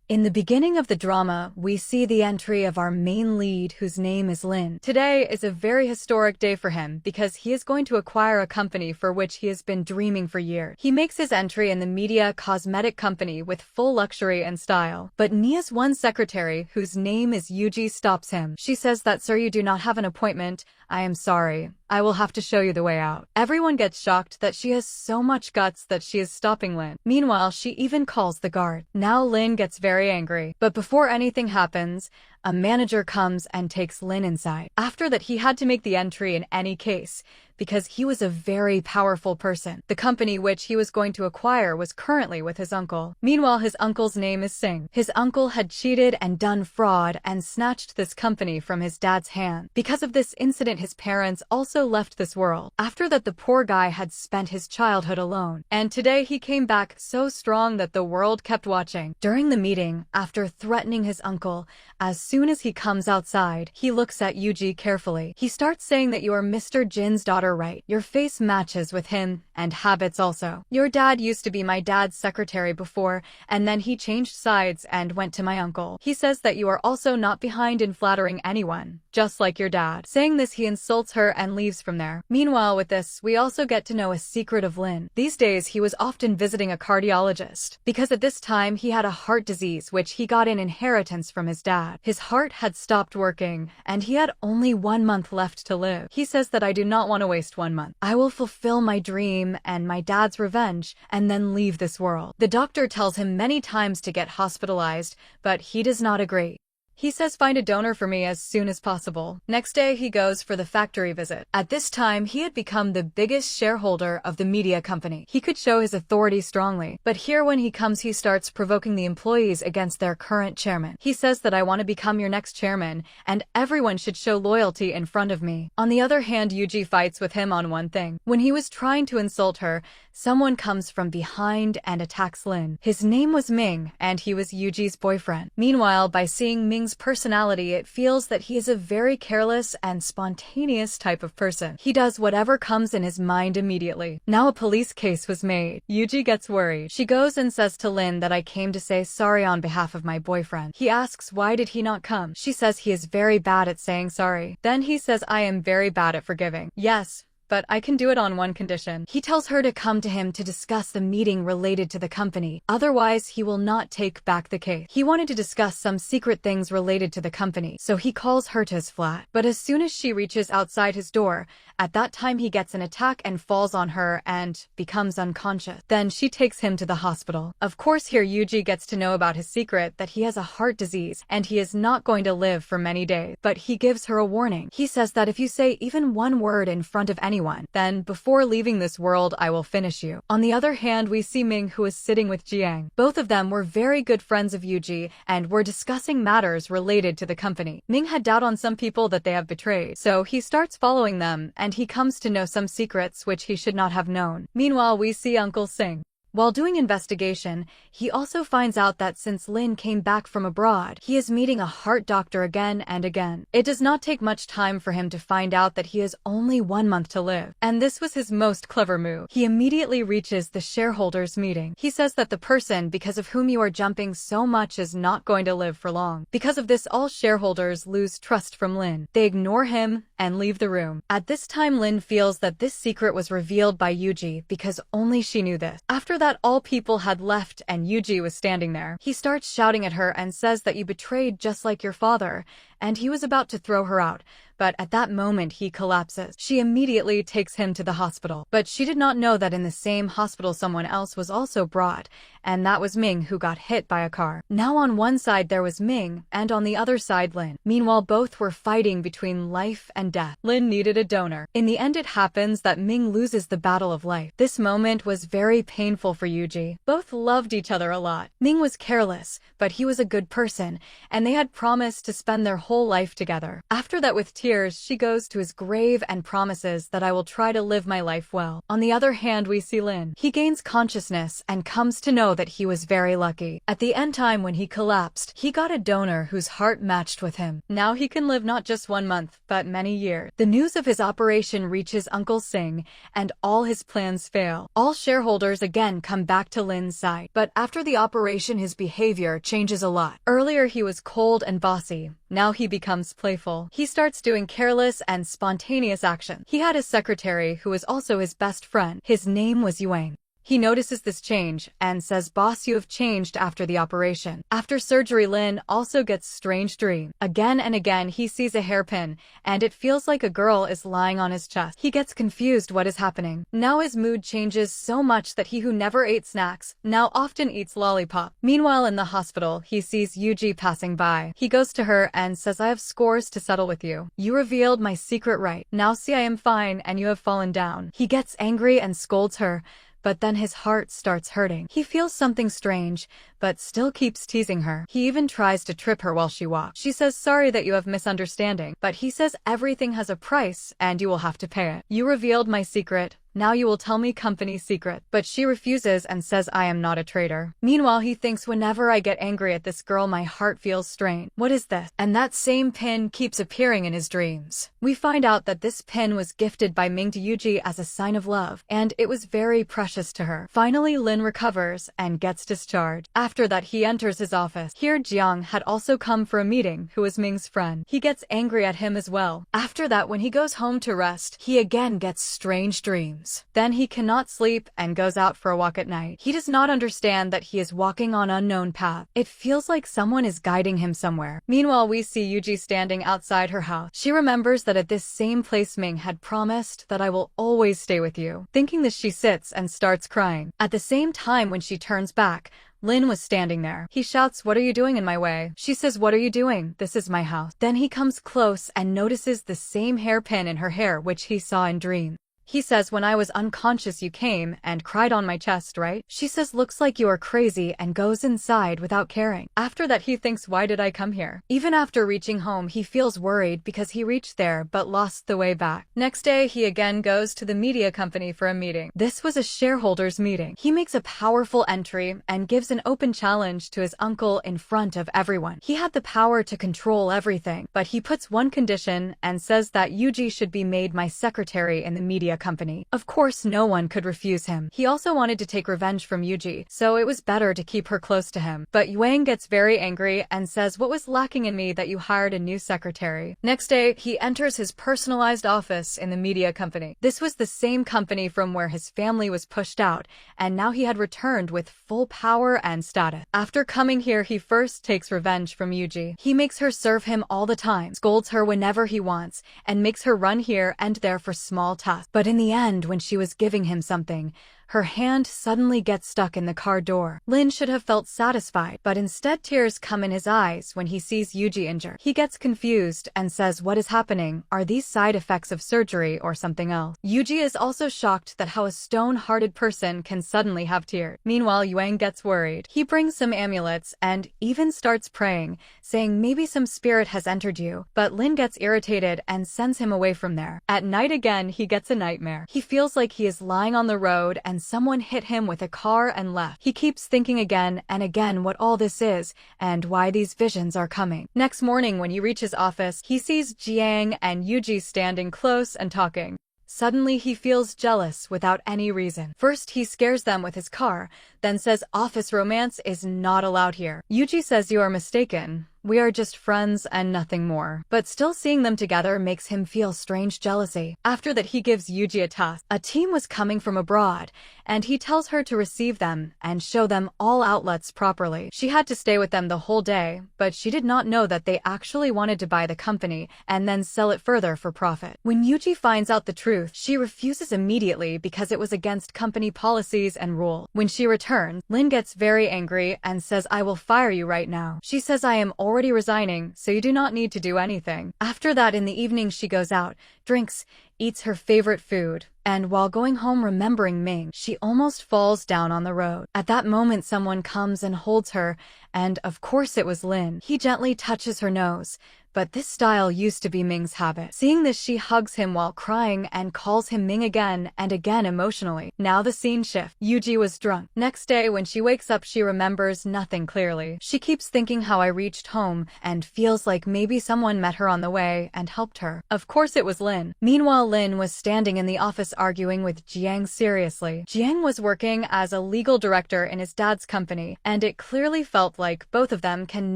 In the beginning of the drama, we see the entry of our main lead, whose name is Lin. Today is a very historic day for him because he is going to acquire a company for which he has been dreaming for years. He makes his entry in the media cosmetic company with full luxury and style. But Nia's one secretary, whose name is Yuji, stops him. She says that, "Sir, you do not have an appointment. I am sorry. I will have to show you the way out." Everyone gets shocked that she has so much guts that she is stopping Lin. Meanwhile, she even calls the guard. Now Lin gets very angry. But before anything happens, a manager comes and takes Lin inside. After that, he had to make the entry in any case, because he was a very powerful person. The company which he was going to acquire was currently with his uncle. Meanwhile, his uncle's name is Singh. His uncle had cheated and done fraud and snatched this company from his dad's hand. Because of this incident, his parents also left this world. After that, the poor guy had spent his childhood alone. And today he came back so strong that the world kept watching. During the meeting, after threatening his uncle, as soon as he comes outside, he looks at Yuji carefully. He starts saying that, "You are Mr. Jin's daughter, right? Your face matches with him, and habits also. Your dad used to be my dad's secretary before, and then he changed sides and went to my uncle. He says that you are also not behind in flattering anyone, just like your dad." Saying this, he insults her and leaves from there. Meanwhile, with this, we also get to know a secret of Lin. These days, he was often visiting a cardiologist, because at this time he had a heart disease which he got in inheritance from his dad. His heart had stopped working, and he had only 1 month left to live. He says that, "I do not want to waste 1 month. I will fulfill my dream and my dad's revenge, and then leave this world." The doctor tells him many times to get hospitalized, but he does not agree. He says, "Find a donor for me as soon as possible." Next day, he goes for the factory visit. At this time, he had become the biggest shareholder of the media company. He could show his authority strongly. But here, when he comes, he starts provoking the employees against their current chairman. He says that, "I want to become your next chairman, and everyone should show loyalty in front of me." On the other hand, Yuji fights with him on one thing. When he was trying to insult her, someone comes from behind and attacks Lin. His name was Ming, and he was Yuji's boyfriend. Meanwhile, by seeing Ming's personality, it feels that he is a very careless and spontaneous type of person. He does whatever comes in his mind immediately. Now a police case was made. Yuji gets worried. She goes and says to Lin that, "I came to say sorry on behalf of my boyfriend." He asks why did he not come. She says he is very bad at saying sorry. Then he says, "I am very bad at forgiving. Yes, but I can do it on one condition." He tells her to come to him to discuss the meeting related to the company. Otherwise, he will not take back the case. He wanted to discuss some secret things related to the company, so he calls her to his flat. But as soon as she reaches outside his door, at that time he gets an attack and falls on her and becomes unconscious. Then she takes him to the hospital. Of course, here Yuji gets to know about his secret, that he has a heart disease and he is not going to live for many days. But he gives her a warning. He says that if you say even one word in front of anyone, then before leaving this world, I will finish you. On the other hand, we see Ming, who is sitting with Jiang. Both of them were very good friends of Yuji and were discussing matters related to the company. Ming had doubt on some people that they have betrayed, so he starts following them and he comes to know some secrets which he should not have known. Meanwhile, we see Uncle Singh. While doing investigation, he also finds out that since Lin came back from abroad, he is meeting a heart doctor again and again. It does not take much time for him to find out that he has only 1 month to live. And this was his most clever move. He immediately reaches the shareholders meeting. He says that the person because of whom you are jumping so much is not going to live for long. Because of this, all shareholders lose trust from Lin. They ignore him and leave the room. At this time, Lin feels that this secret was revealed by Yuji because only she knew this. After that, all people had left and Yuji was standing there. He starts shouting at her and says that, "You betrayed just like your father," and he was about to throw her out. But at that moment, he collapses. She immediately takes him to the hospital. But she did not know that in the same hospital someone else was also brought, and that was Ming, who got hit by a car. Now on one side there was Ming, and on the other side Lin. Meanwhile, both were fighting between life and death. Lin needed a donor. In the end, it happens that Ming loses the battle of life. This moment was very painful for Yuji. Both loved each other a lot. Ming was careless, but he was a good person, and they had promised to spend their whole life together. After that, with tears, she goes to his grave and promises that I will try to live my life well. On the other hand, we see Lin. He gains consciousness and comes to know that he was very lucky. At the end time when he collapsed, he got a donor whose heart matched with him. Now he can live not just 1 month, but many years. The news of his operation reaches Uncle Singh, and all his plans fail. All shareholders again come back to Lin's side, but after the operation his behavior changes a lot. Earlier he was cold and bossy. Now he becomes playful. He starts doing careless and spontaneous actions. He had a secretary who was also his best friend. His name was Yuang. He notices this change and says, "Boss, you have changed after the operation." After surgery, Lin also gets strange dreams. Again and again, he sees a hairpin, and it feels like a girl is lying on his chest. He gets confused what is happening. Now his mood changes so much that he who never ate snacks now often eats lollipop. Meanwhile, in the hospital, he sees Yuji passing by. He goes to her and says, "I have scores to settle with you. You revealed my secret right. Now see, I am fine and you have fallen down." He gets angry and scolds her, but then his heart starts hurting. He feels something strange, but still keeps teasing her. He even tries to trip her while she walks. She says, "Sorry that you have misunderstanding," but he says everything has a price and you will have to pay it. "You revealed my secret. Now you will tell me company secret." But she refuses and says, "I am not a traitor." Meanwhile, he thinks, "Whenever I get angry at this girl, my heart feels strained. What is this?" And that same pin keeps appearing in his dreams. We find out that this pin was gifted by Ming to Yuji as a sign of love, and it was very precious to her. Finally, Lin recovers and gets discharged. After that, he enters his office. Here, Jiang had also come for a meeting, who was Ming's friend. He gets angry at him as well. After that, when he goes home to rest, he again gets strange dreams. Then he cannot sleep and goes out for a walk at night. He does not understand that he is walking on unknown path. It feels like someone is guiding him somewhere. Meanwhile, we see Yuji standing outside her house. She remembers that at this same place Ming had promised that "I will always stay with you." Thinking this, she sits and starts crying. At the same time, when she turns back, Lin was standing there. He shouts, "What are you doing in my way?" She says, "What are you doing? This is my house." Then he comes close and notices the same hairpin in her hair which he saw in dreams. He says, "When I was unconscious you came and cried on my chest, right?" She says, "Looks like you are crazy," and goes inside without caring. After that, he thinks, "Why did I come here?" Even after reaching home, he feels worried because he reached there but lost the way back. Next day, he again goes to the media company for a meeting. This was a shareholders meeting. He makes a powerful entry and gives an open challenge to his uncle in front of everyone. He had the power to control everything, but he puts one condition and says that Yuji should be made my secretary in the media company. Of course, no one could refuse him. He also wanted to take revenge from Yuji, so it was better to keep her close to him. But Yuang gets very angry and says, "What was lacking in me that you hired a new secretary?" Next day, he enters his personalized office in the media company. This was the same company from where his family was pushed out, and now he had returned with full power and status. After coming here, he first takes revenge from Yuji. He makes her serve him all the time, scolds her whenever he wants, and makes her run here and there for small tasks. But in the end, when she was giving him something, her hand suddenly gets stuck in the car door. Lin should have felt satisfied, but instead tears come in his eyes when he sees Yuji injured. He gets confused and says, "What is happening? Are these side effects of surgery or something else?" Yuji is also shocked that how a stone-hearted person can suddenly have tears. Meanwhile, Yuang gets worried. He brings some amulets and even starts praying, saying maybe some spirit has entered you, but Lin gets irritated and sends him away from there. At night again, he gets a nightmare. He feels like he is lying on the road and someone hit him with a car and left. He keeps thinking again and again what all this is and why these visions are coming. Next morning, when he reaches office, he sees Jiang and Yuji standing close and talking. Suddenly, he feels jealous without any reason. First, he scares them with his car, then says office romance is not allowed here. Yuji says, "You are mistaken. We are just friends and nothing more." But still seeing them together makes him feel strange jealousy. After that, he gives Yuji a task. A team was coming from abroad, and he tells her to receive them and show them all outlets properly. She had to stay with them the whole day, but she did not know that they actually wanted to buy the company and then sell it further for profit. When Yuji finds out the truth, she refuses immediately because it was against company policies and rule. When she returns, Lin gets very angry and says, "I will fire you right now." She says, "I am already resigning, so you do not need to do anything." After that, in the evening, she goes out, drinks, eats her favorite food, and while going home remembering Ming, she almost falls down on the road. At that moment, someone comes and holds her, and of course it was Lin. He gently touches her nose, but this style used to be Ming's habit. Seeing this, she hugs him while crying and calls him Ming again and again emotionally. Now the scene shifts. Yuji was drunk. Next day, when she wakes up, she remembers nothing clearly. She keeps thinking how I reached home and feels like maybe someone met her on the way and helped her. Of course it was Lin. Meanwhile, Lin was standing in the office arguing with Jiang seriously. Jiang was working as a legal director in his dad's company, and it clearly felt like both of them can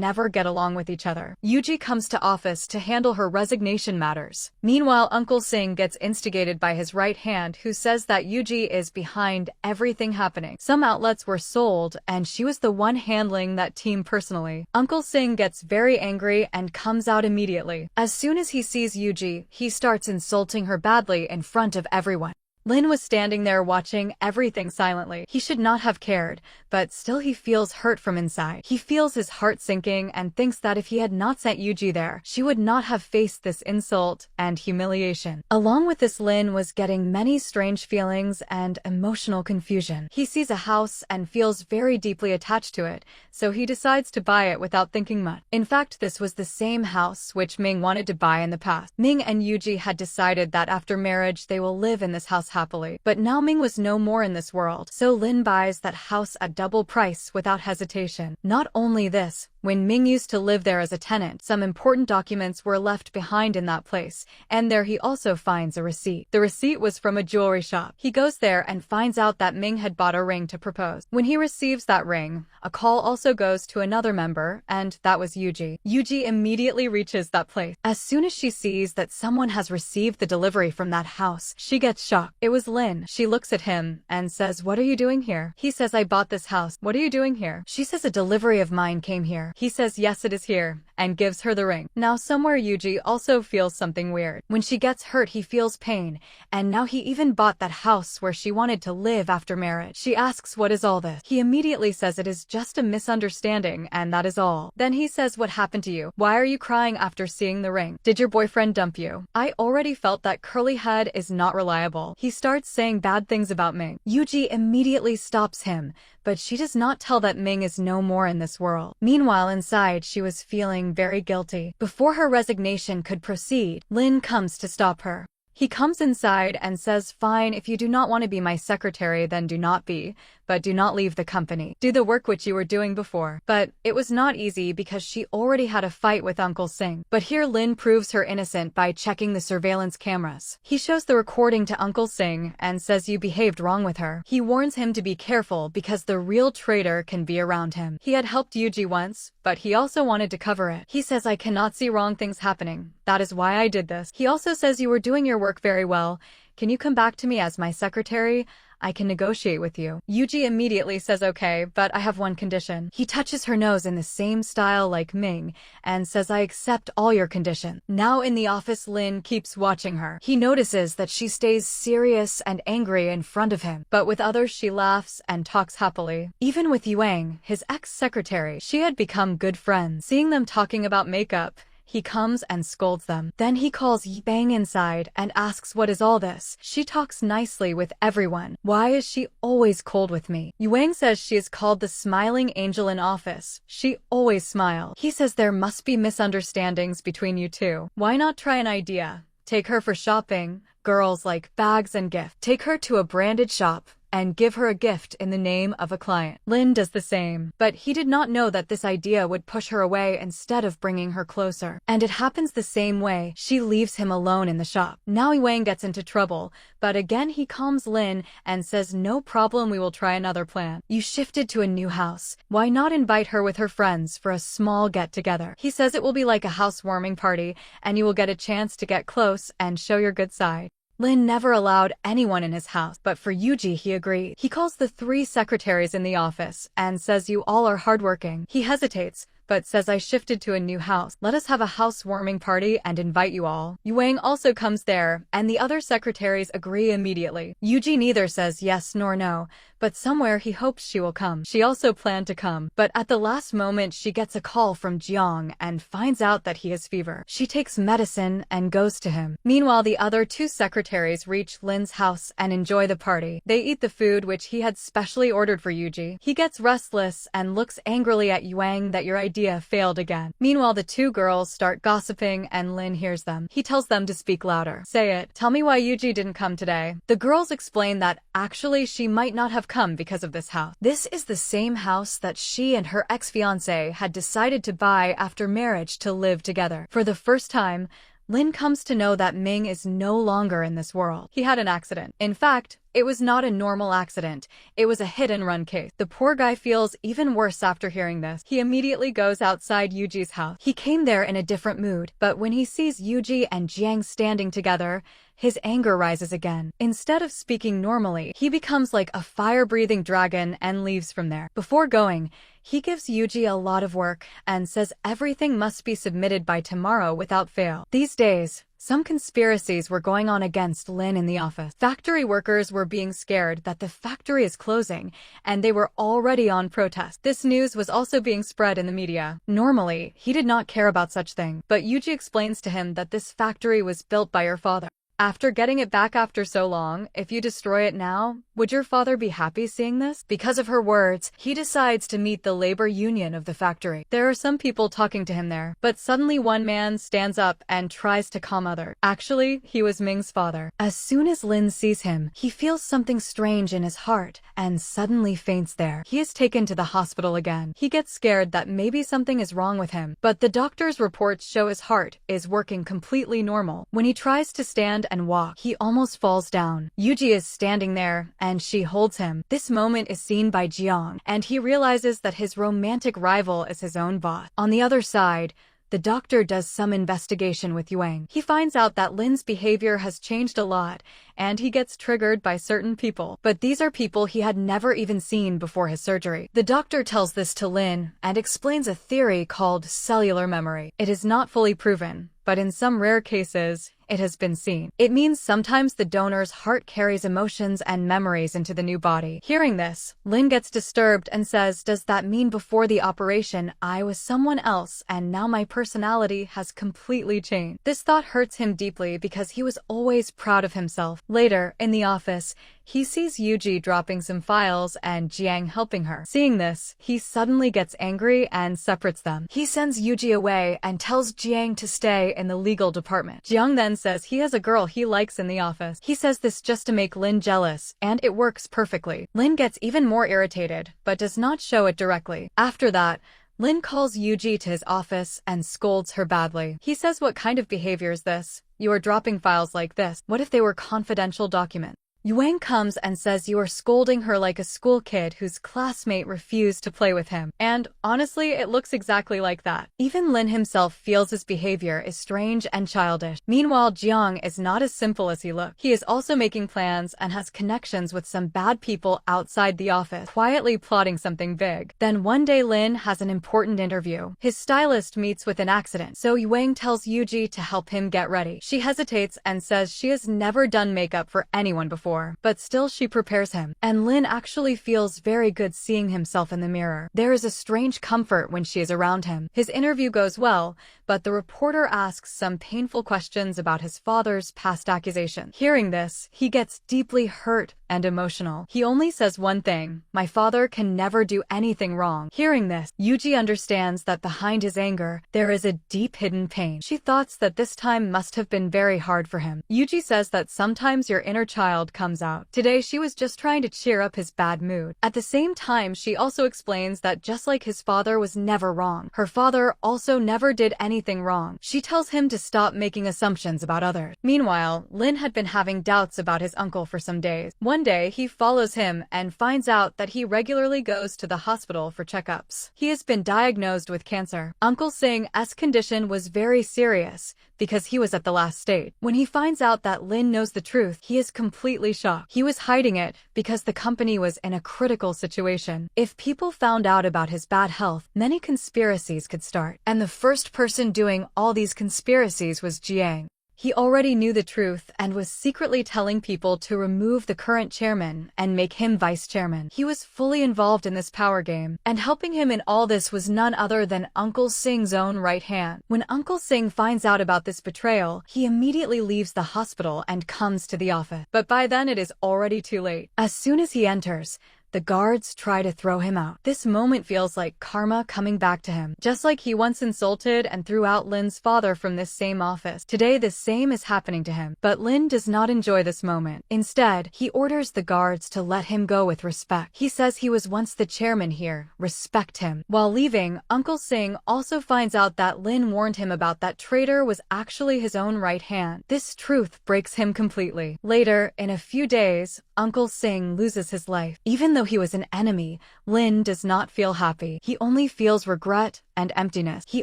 never get along with each other. Yuji comes to office to handle her resignation matters. Meanwhile, Uncle Singh gets instigated by his right hand, who says that Yuji is behind everything happening. Some outlets were sold, and she was the one handling that team personally. Uncle Singh gets very angry and comes out immediately. As soon as he sees Yuji, he starts insulting her badly in front of everyone. Lin was standing there watching everything silently. He should not have cared, but still he feels hurt from inside. He feels his heart sinking and thinks that if he had not sent Yuji there, she would not have faced this insult and humiliation. Along with this, Lin was getting many strange feelings and emotional confusion. He sees a house and feels very deeply attached to it, so he decides to buy it without thinking much. In fact, this was the same house which Ming wanted to buy in the past. Ming and Yuji had decided that after marriage they will live in this house happily. But now Ming was no more in this world, so Lin buys that house at double price without hesitation. Not only this, when Ming used to live there as a tenant, some important documents were left behind in that place, and there he also finds a receipt. The receipt was from a jewelry shop. He goes there and finds out that Ming had bought a ring to propose. When he receives that ring, a call also goes to another member, and that was Yuji. Yuji immediately reaches that place. As soon as she sees that someone has received the delivery from that house, she gets shocked. It was Lin. She looks at him and says, "What are you doing here?" He says, "I bought this house. What are you doing here?" She says, "A delivery of mine came here." He says, "Yes, it is here," and gives her the ring. Now somewhere Yuji also feels something weird. When she gets hurt, he feels pain, and now he even bought that house where she wanted to live after marriage. She asks, "What is all this?" He immediately says it is just a misunderstanding, and that is all. Then he says, "What happened to you? Why are you crying after seeing the ring? Did your boyfriend dump you?" I already felt that curly head is not reliable. He starts saying bad things about Ming. Yuji immediately stops him, but she does not tell that Ming is no more in this world. Meanwhile, inside, she was feeling very guilty. Before her resignation could proceed, Lin comes to stop her. He comes inside and says, "Fine, if you do not want to be my secretary, then do not be, but do not leave the company. Do the work which you were doing before." But it was not easy because she already had a fight with Uncle Singh. But here Lin proves her innocent by checking the surveillance cameras. He shows the recording to Uncle Singh and says you behaved wrong with her. He warns him to be careful because the real traitor can be around him. He had helped Yuji once, but he also wanted to cover it. He says, "I cannot see wrong things happening. That is why I did this." He also says, "You were doing your work very well. Can you come back to me as my secretary? I can negotiate with you." Yuji immediately says okay, but I have one condition. He touches her nose in the same style like Ming and says, "I accept all your conditions." Now in the office, Lin keeps watching her. He notices that she stays serious and angry in front of him, but with others she laughs and talks happily. Even with Yuang, his ex-secretary, she had become good friends. Seeing them talking about makeup, he comes and scolds them. Then he calls Yibang inside and asks what is all this. She talks nicely with everyone. "Why is she always cold with me?" Yuang says she is called the smiling angel in office. She always smiles. He says there must be misunderstandings between you two. Why not try an idea? Take her for shopping. Girls like bags and gifts. Take her to a branded shop and give her a gift in the name of a client. Lin does the same, but he did not know that this idea would push her away instead of bringing her closer. And it happens the same way. She leaves him alone in the shop. Now Wang gets into trouble, but again he calms Lin and says, "No problem, we will try another plan. You shifted to a new house. Why not invite her with her friends for a small get-together?" He says it will be like a housewarming party, and you will get a chance to get close and show your good side. Lin never allowed anyone in his house, but for Yuji he agreed. He calls the 3 secretaries in the office and says you all are hardworking. He hesitates, but says I shifted to a new house. Let us have a housewarming party and invite you all. Yuang also comes there, and the other secretaries agree immediately. Yuji neither says yes nor no, but somewhere he hopes she will come. She also planned to come, but at the last moment she gets a call from Jiang and finds out that he has fever. She takes medicine and goes to him. Meanwhile, the other 2 secretaries reach Lin's house and enjoy the party. They eat the food which he had specially ordered for Yuji. He gets restless and looks angrily at Yuang that your idea idea failed again. Meanwhile, the two girls start gossiping and Lin hears them. He tells them to speak louder. Say it. Tell me why Yuji didn't come today. The girls explain that actually she might not have come because of this house. This is the same house that she and her ex-fiancé had decided to buy after marriage to live together. For the first time, Lin comes to know that Ming is no longer in this world. He had an accident. In fact, it was not a normal accident. It was a hit-and-run case. The poor guy feels even worse after hearing this. He immediately goes outside Yuji's house. He came there in a different mood, but when he sees Yuji and Jiang standing together, his anger rises again. Instead of speaking normally, he becomes like a fire-breathing dragon and leaves from there. Before going, he gives Yuji a lot of work and says everything must be submitted by tomorrow without fail. These days, some conspiracies were going on against Lin in the office. Factory workers were being scared that the factory is closing, and they were already on protest. This news was also being spread in the media. Normally, he did not care about such things, but Yuji explains to him that this factory was built by your father. After getting it back after so long, if you destroy it now, would your father be happy seeing this? Because of her words, he decides to meet the labor union of the factory. There are some people talking to him there, but suddenly one man stands up and tries to calm others. Actually, he was Ming's father. As soon as Lin sees him, he feels something strange in his heart and suddenly faints there. He is taken to the hospital again. He gets scared that maybe something is wrong with him, but the doctor's reports show his heart is working completely normal. When he tries to stand and walk, he almost falls down. Yuji is standing there, and she holds him. This moment is seen by Jiang, and he realizes that his romantic rival is his own boss. On the other side, the doctor does some investigation with Yuang. He finds out that Lin's behavior has changed a lot, and he gets triggered by certain people. But these are people he had never even seen before his surgery. The doctor tells this to Lin and explains a theory called cellular memory. It is not fully proven, but in some rare cases, it has been seen. It means sometimes the donor's heart carries emotions and memories into the new body. Hearing this, Lin gets disturbed and says, does that mean before the operation I was someone else and now my personality has completely changed? This thought hurts him deeply because he was always proud of himself. Later, in the office, he sees Yuji dropping some files and Jiang helping her. Seeing this, he suddenly gets angry and separates them. He sends Yuji away and tells Jiang to stay in the legal department. Jiang then says he has a girl he likes in the office. He says this just to make Lin jealous, and it works perfectly. Lin gets even more irritated, but does not show it directly. After that, Lin calls Yuji to his office and scolds her badly. He says, what kind of behavior is this? You are dropping files like this. What if they were confidential documents? Yuang comes and says you are scolding her like a school kid whose classmate refused to play with him. And honestly, it looks exactly like that. Even Lin himself feels his behavior is strange and childish. Meanwhile, Jiang is not as simple as he looks. He is also making plans and has connections with some bad people outside the office, quietly plotting something big. Then one day Lin has an important interview. His stylist meets with an accident, so Yuang tells Yuji to help him get ready. She hesitates and says she has never done makeup for anyone before, but still she prepares him. And Lin actually feels very good seeing himself in the mirror. There is a strange comfort when she is around him. His interview goes well, but the reporter asks some painful questions about his father's past accusations. Hearing this, he gets deeply hurt and emotional. He only says one thing, my father can never do anything wrong. Hearing this, Yuji understands that behind his anger, there is a deep hidden pain. She thoughts that this time must have been very hard for him. Yuji says that sometimes your inner child comes out. Today she was just trying to cheer up his bad mood. At the same time, she also explains that just like his father was never wrong, her father also never did anything wrong. She tells him to stop making assumptions about others. Meanwhile, Lin had been having doubts about his uncle for some days. One day, he follows him and finds out that he regularly goes to the hospital for checkups. He has been diagnosed with cancer. Uncle Singh's condition was very serious because he was at the last stage. When he finds out that Lin knows the truth, he is completely shocked. He was hiding it because the company was in a critical situation. If people found out about his bad health, many conspiracies could start. And the first person doing all these conspiracies was Jiang. He already knew the truth and was secretly telling people to remove the current chairman and make him vice chairman. He was fully involved in this power game, and helping him in all this was none other than Uncle Singh's own right hand. When Uncle Singh finds out about this betrayal, he immediately leaves the hospital and comes to the office. But by then it is already too late. As soon as he enters, The guards try to throw him out. This moment feels like karma coming back to him. Just like he once insulted and threw out Lin's father from this same office. Today the same is happening to him. But Lin does not enjoy this moment. Instead, he orders the guards to let him go with respect. He says he was once the chairman here. Respect him. While leaving, Uncle Singh also finds out that Lin warned him about that traitor was actually his own right hand. This truth breaks him completely. Later, in a few days, Uncle Singh loses his life. Even though he was an enemy, Lin does not feel happy. He only feels regret and emptiness. He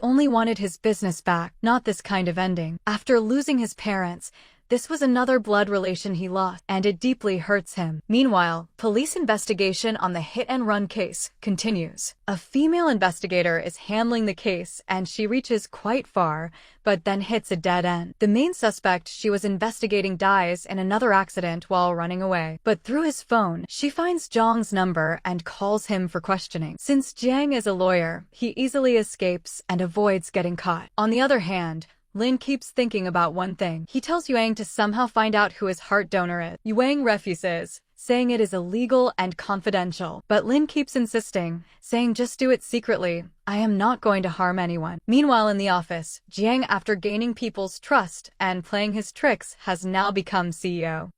only wanted his business back, not this kind of ending. After losing his parents, this was another blood relation he lost, and it deeply hurts him. Meanwhile, police investigation on the hit-and-run case continues. A female investigator is handling the case, and she reaches quite far, but then hits a dead end. The main suspect she was investigating dies in another accident while running away. But through his phone, she finds Zhang's number and calls him for questioning. Since Jiang is a lawyer, he easily escapes and avoids getting caught. On the other hand, Lin keeps thinking about one thing. He tells Yuang to somehow find out who his heart donor is. Yuang refuses, saying it is illegal and confidential. But Lin keeps insisting, saying just do it secretly. I am not going to harm anyone. Meanwhile in the office, Jiang, after gaining people's trust and playing his tricks, has now become CEO.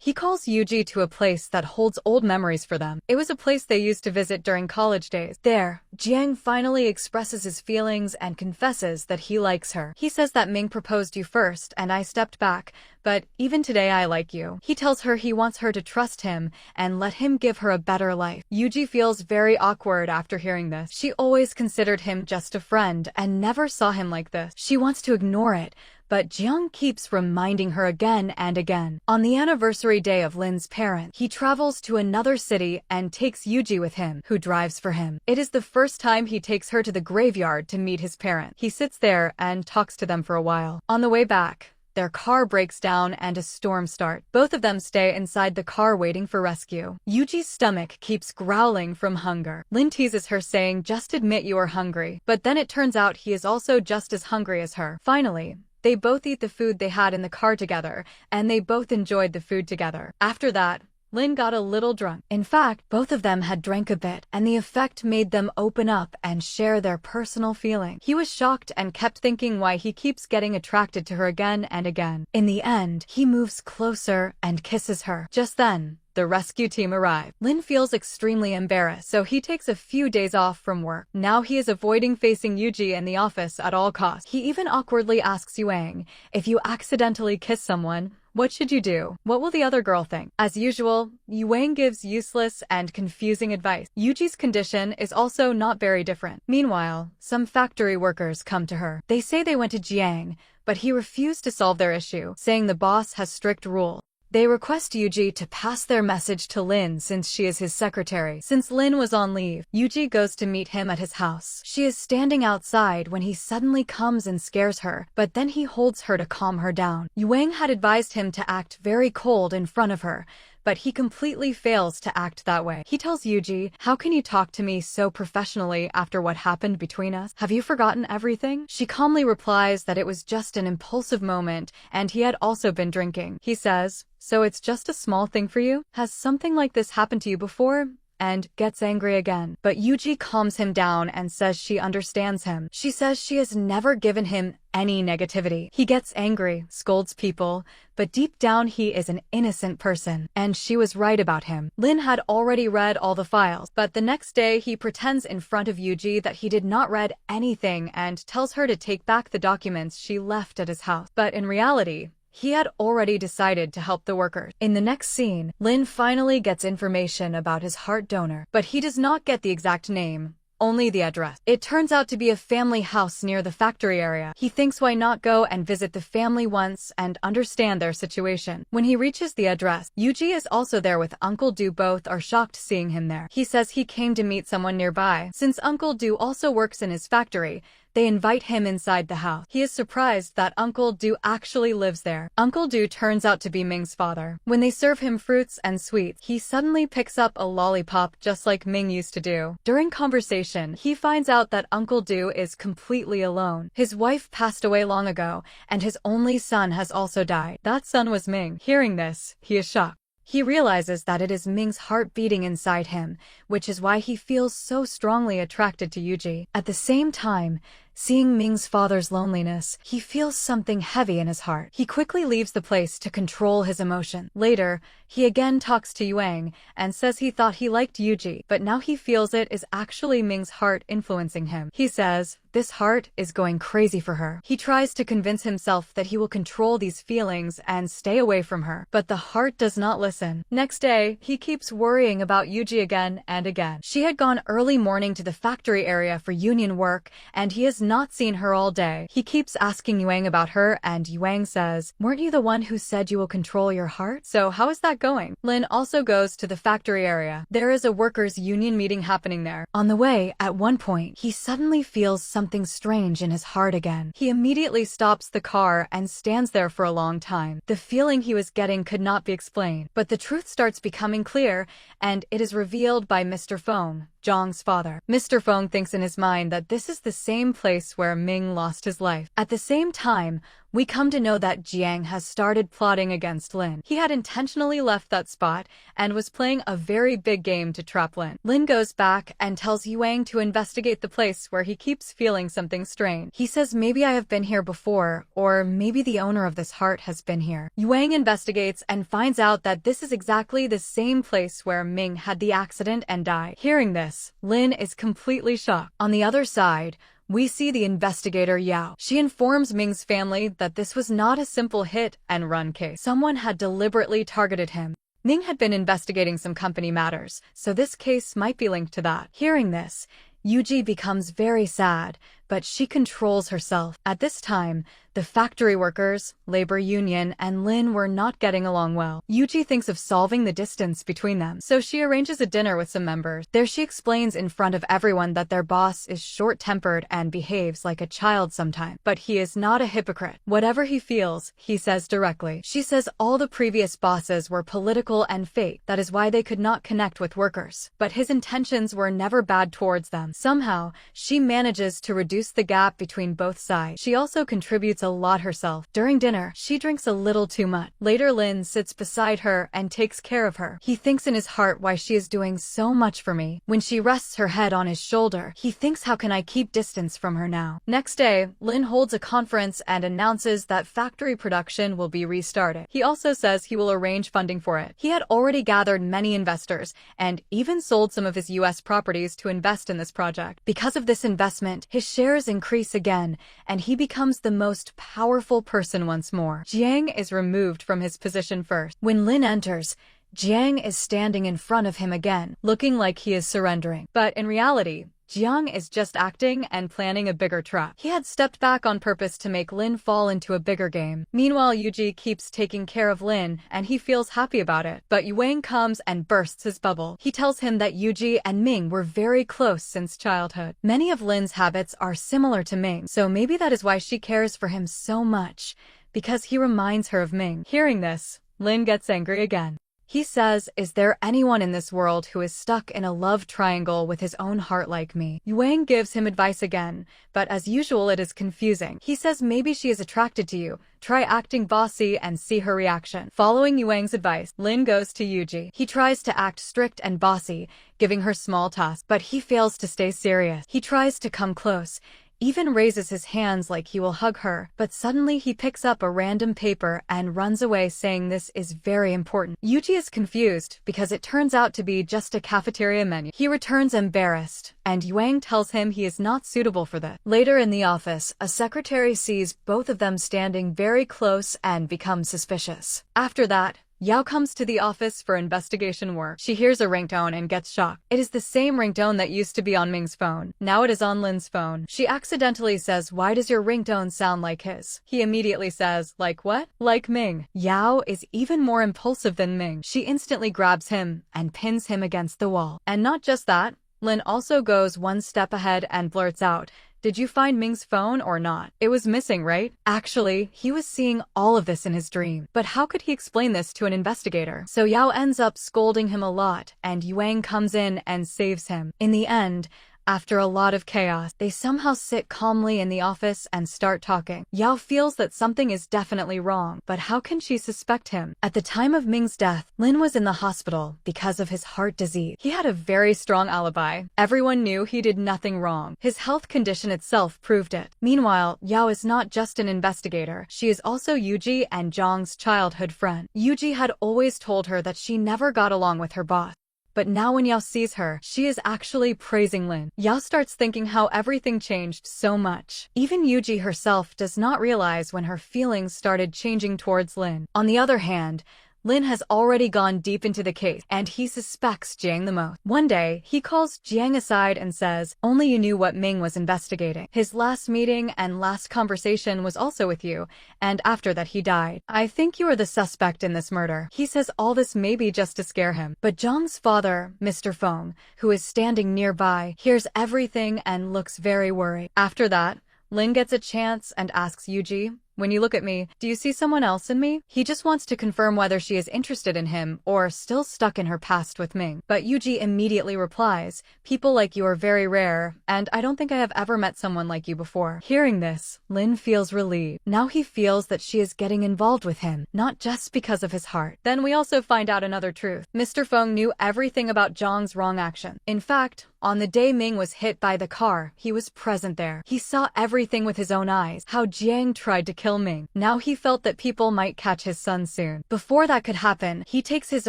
He calls Yuji to a place that holds old memories for them. It was a place they used to visit during college days. There, Jiang finally expresses his feelings and confesses that he likes her. He says that Ming proposed you first and I stepped back, but even today I like you. He tells her he wants her to trust him and let him give her a better life. Yuji feels very awkward after hearing this. She always considered him just a friend and never saw him like this. She wants to ignore it, but Jiang keeps reminding her again and again. On the anniversary day of Lin's parents, he travels to another city and takes Yuji with him, who drives for him. It is the first time he takes her to the graveyard to meet his parents. He sits there and talks to them for a while. On the way back, their car breaks down and a storm starts. Both of them stay inside the car waiting for rescue. Yuji's stomach keeps growling from hunger. Lin teases her saying, just admit you are hungry. But then it turns out he is also just as hungry as her. Finally, they both eat the food they had in the car together, and they both enjoyed the food together. After that, Lin got a little drunk. In fact, both of them had drank a bit, and the effect made them open up and share their personal feelings. He was shocked and kept thinking why he keeps getting attracted to her again and again. In the end, he moves closer and kisses her. Just then, the rescue team arrived. Lin feels extremely embarrassed, so he takes a few days off from work. Now he is avoiding facing Yuji in the office at all costs. He even awkwardly asks Yuang, if you accidentally kiss someone, what should you do? What will the other girl think? As usual, Yuang gives useless and confusing advice. Yuji's condition is also not very different. Meanwhile, some factory workers come to her. They say they went to Jiang, but he refused to solve their issue, saying the boss has strict rules. They request Yuji to pass their message to Lin since she is his secretary. Since Lin was on leave, Yuji goes to meet him at his house. She is standing outside when he suddenly comes and scares her, but then he holds her to calm her down. Yuang had advised him to act very cold in front of her, but he completely fails to act that way. He tells Yuji, how can you talk to me so professionally after what happened between us? Have you forgotten everything? She calmly replies that it was just an impulsive moment and he had also been drinking. He says, so it's just a small thing for you? Has something like this happened to you before? And gets angry again. But Yuji calms him down and says she understands him. She says she has never given him any negativity. He gets angry, scolds people, but deep down he is an innocent person. And she was right about him. Lin had already read all the files, but the next day he pretends in front of Yuji that he did not read anything and tells her to take back the documents she left at his house. But in reality, he had already decided to help the workers. In the next scene, Lin finally gets information about his heart donor, but he does not get the exact name, only the address. It turns out to be a family house near the factory area. He thinks why not go and visit the family once and understand their situation. When he reaches the address, Yuji is also there with Uncle Do. Both are shocked seeing him there. He says he came to meet someone nearby. Since Uncle Do also works in his factory, they invite him inside the house. He is surprised that Uncle Do actually lives there. Uncle Do turns out to be Ming's father. When they serve him fruits and sweets, he suddenly picks up a lollipop just like Ming used to do. During conversation, he finds out that Uncle Do is completely alone. His wife passed away long ago, and his only son has also died. That son was Ming. Hearing this, he is shocked. He realizes that it is Ming's heart beating inside him, which is why he feels so strongly attracted to Yuji. At the same time, seeing Ming's father's loneliness, he feels something heavy in his heart. He quickly leaves the place to control his emotion. Later, he again talks to Yuang and says he thought he liked Yuji, but now he feels it is actually Ming's heart influencing him. He says, this heart is going crazy for her. He tries to convince himself that he will control these feelings and stay away from her, but the heart does not listen. Next day, he keeps worrying about Yuji again and again. She had gone early morning to the factory area for union work, and he has not seen her all day. He keeps asking Yuang about her, and Yuang says, weren't you the one who said you will control your heart? So how is that going? Lin also goes to the factory area. There is a workers' union meeting happening there. On the way, at one point, he suddenly feels something strange in his heart again. He immediately stops the car and stands there for a long time. The feeling he was getting could not be explained, but the truth starts becoming clear, and it is revealed by Mr. Feng, Zhang's father. Mr. Feng thinks in his mind that this is the same place where Ming lost his life. At the same time, we come to know that Jiang has started plotting against Lin. He had intentionally left that spot and was playing a very big game to trap Lin. Lin goes back and tells Yuang to investigate the place where he keeps feeling something strange. He says maybe I have been here before, or maybe the owner of this heart has been here. Yuang investigates and finds out that this is exactly the same place where Ming had the accident and died. Hearing this, Lin is completely shocked. On the other side, we see the investigator Yao. She informs Ming's family that this was not a simple hit-and-run case. Someone had deliberately targeted him. Ming had been investigating some company matters, so this case might be linked to that. Hearing this, Yuji becomes very sad, but she controls herself. At this time, the factory workers, labor union, and Lin were not getting along well. Yuji thinks of solving the distance between them, so she arranges a dinner with some members. There she explains in front of everyone that their boss is short-tempered and behaves like a child sometimes. But he is not a hypocrite. Whatever he feels, he says directly. She says all the previous bosses were political and fake. That is why they could not connect with workers. But his intentions were never bad towards them. Somehow, she manages to reduce the gap between both sides. She also contributes a lot herself. During dinner, she drinks a little too much. Later, Lin sits beside her and takes care of her. He thinks in his heart why she is doing so much for me. When she rests her head on his shoulder, he thinks how can I keep distance from her now? Next day, Lin holds a conference and announces that factory production will be restarted. He also says he will arrange funding for it. He had already gathered many investors and even sold some of his US properties to invest in this project. Because of this investment, his shares increase again, and he becomes the most powerful person once more. Jiang is removed from his position first. When Lin enters, Jiang is standing in front of him again, looking like he is surrendering. But in reality, Jiang is just acting and planning a bigger trap. He had stepped back on purpose to make Lin fall into a bigger game. Meanwhile, Yuji keeps taking care of Lin, and he feels happy about it. But Yuang comes and bursts his bubble. He tells him that Yuji and Ming were very close since childhood. Many of Lin's habits are similar to Ming, so maybe that is why she cares for him so much, because he reminds her of Ming. Hearing this, Lin gets angry again. He says, is there anyone in this world who is stuck in a love triangle with his own heart like me? Yuang gives him advice again, but as usual it is confusing. He says maybe she is attracted to you. Try acting bossy and see her reaction. Following Yuang's advice, Lin goes to Yuji. He tries to act strict and bossy, giving her small tasks, but he fails to stay serious. He tries to come close, even raises his hands like he will hug her, but suddenly he picks up a random paper and runs away saying this is very important. Yuji is confused because it turns out to be just a cafeteria menu. He returns embarrassed, and Yuang tells him he is not suitable for this. Later in the office, a secretary sees both of them standing very close and becomes suspicious. After that, Yao comes to the office for investigation work. She hears a ringtone and gets shocked. It is the same ringtone that used to be on Ming's phone. Now it is on Lin's phone. She accidentally says, why does your ringtone sound like his? He immediately says, like what? Like Ming. Yao is even more impulsive than Ming. She instantly grabs him and pins him against the wall. And not just that, Lin also goes one step ahead and blurts out, did you find Ming's phone or not? It was missing, right? Actually, he was seeing all of this in his dream. But how could he explain this to an investigator? So Yao ends up scolding him a lot, and Yuang comes in and saves him. In the end, After a lot of chaos, they somehow sit calmly in the office and start talking. Yao feels that something is definitely wrong, but how can she suspect him? At the time of Ming's death, Lin was in the hospital because of his heart disease. He had a very strong alibi. Everyone knew he did nothing wrong. His health condition itself proved it. Meanwhile, Yao is not just an investigator. She is also Yuji and Zhang's childhood friend. Yuji had always told her that she never got along with her boss. But now when Yao sees her, she is actually praising Lin. Yao starts thinking how everything changed so much. Even Yuji herself does not realize when her feelings started changing towards Lin. On the other hand, Lin has already gone deep into the case, and he suspects Jiang the most. One day, he calls Jiang aside and says, "Only you knew what Ming was investigating. His last meeting and last conversation was also with you, and after that he died. I think you are the suspect in this murder." He says all this maybe just to scare him. But Zhang's father, Mr. Feng, who is standing nearby, hears everything and looks very worried. After that, Lin gets a chance and asks Yuji, "When you look at me, do you see someone else in me?" He just wants to confirm whether she is interested in him or still stuck in her past with Ming. But Yuji immediately replies, "People like you are very rare, and I don't think I have ever met someone like you before." Hearing this, Lin feels relieved. Now he feels that she is getting involved with him, not just because of his heart. Then we also find out another truth. Mr. Feng knew everything about Zhang's wrong action. In fact, on the day Ming was hit by the car, he was present there. He saw everything with his own eyes, how Jiang tried to kill Ming. Now he felt that people might catch his son soon. Before that could happen, he takes his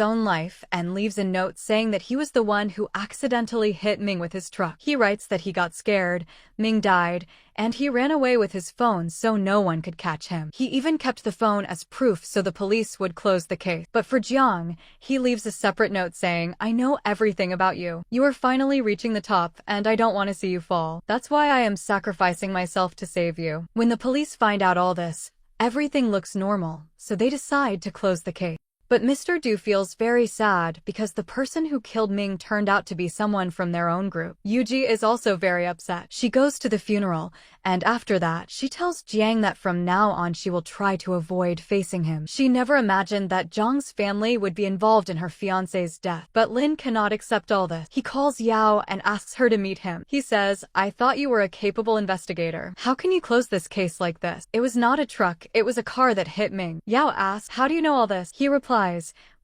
own life and leaves a note saying that he was the one who accidentally hit Ming with his truck. He writes that he got scared, Ming died, and he ran away with his phone so no one could catch him. He even kept the phone as proof so the police would close the case. But for Jiang, he leaves a separate note saying, "I know everything about you. You are finally reaching the top, and I don't want to see you fall. That's why I am sacrificing myself to save you." When the police find out all this, everything looks normal, so they decide to close the case. But Mr. Du feels very sad because the person who killed Ming turned out to be someone from their own group. Yuji is also very upset. She goes to the funeral, and after that, she tells Jiang that from now on she will try to avoid facing him. She never imagined that Zhang's family would be involved in her fiancé's death. But Lin cannot accept all this. He calls Yao and asks her to meet him. He says, "I thought you were a capable investigator. How can you close this case like this? It was not a truck, it was a car that hit Ming." Yao asks, "How do you know all this?" He replies,